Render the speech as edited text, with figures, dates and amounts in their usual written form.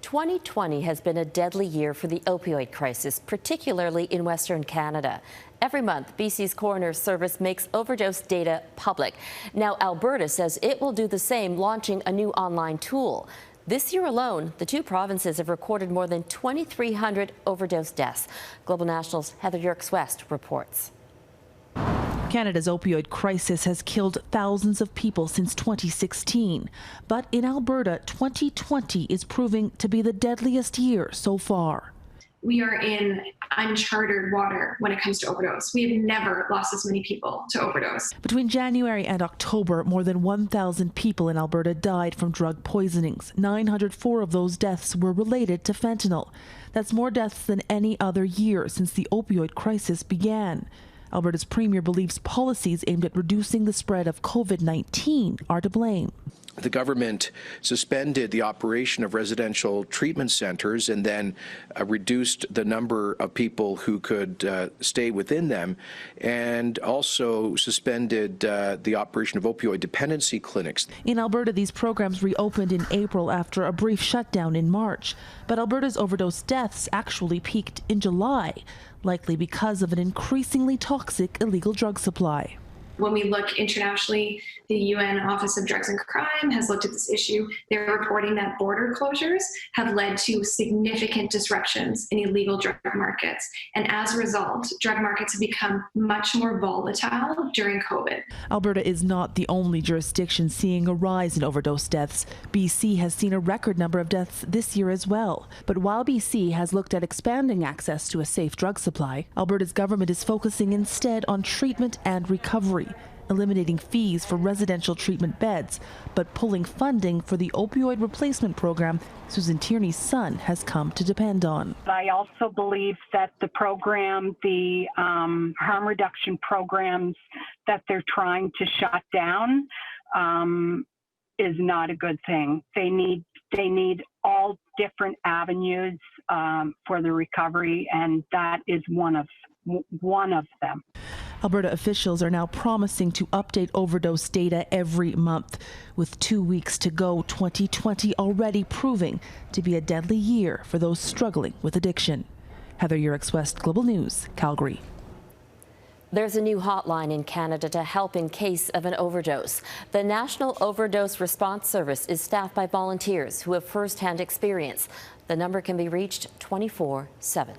2020 has been a deadly year for the opioid crisis, particularly in Western Canada. Every month, BC's coroner service makes overdose data public. Now, Alberta says it will do the same, launching a new online tool. This year alone, the two provinces have recorded more than 2,300 overdose deaths. Global National's Yourex-West reports. Canada's opioid crisis has killed thousands of people since 2016. But in Alberta, 2020 is proving to be the deadliest year so far. We are in uncharted water when it comes to overdose. We have never lost as many people to overdose. Between January and October, more than 1,000 people in Alberta died from drug poisonings. 904 of those deaths were related to fentanyl. That's more deaths than any other year since the opioid crisis began. Alberta's premier believes policies aimed at reducing the spread of COVID-19 are to blame. The government suspended the operation of residential treatment centres and then reduced the number of people who could stay within them, and also suspended the operation of opioid dependency clinics. In Alberta, these programs reopened in April after a brief shutdown in March. But Alberta's overdose deaths actually peaked in July, likely because of an increasingly toxic illegal drug supply. When we look internationally, the UN Office of Drugs and Crime has looked at this issue. They're reporting that border closures have led to significant disruptions in illegal drug markets. And as a result, drug markets have become much more volatile during COVID. Alberta is not the only jurisdiction seeing a rise in overdose deaths. BC has seen a record number of deaths this year as well. But while BC has looked at expanding access to a safe drug supply, Alberta's government is focusing instead on treatment and recovery, eliminating fees for residential treatment beds, but pulling funding for the opioid replacement program Susan Tierney's son has come to depend on. I also believe that the program, the harm reduction programs that they're trying to shut down is not a good thing. They need all different avenues for the recovery, and that is one of them. Alberta officials are now promising to update overdose data every month. With 2 weeks to go, 2020 already proving to be a deadly year for those struggling with addiction. Yourex-West, Global News, Calgary. There's a new hotline in Canada to help in case of an overdose. The National Overdose Response Service is staffed by volunteers who have first-hand experience. The number can be reached 24/7.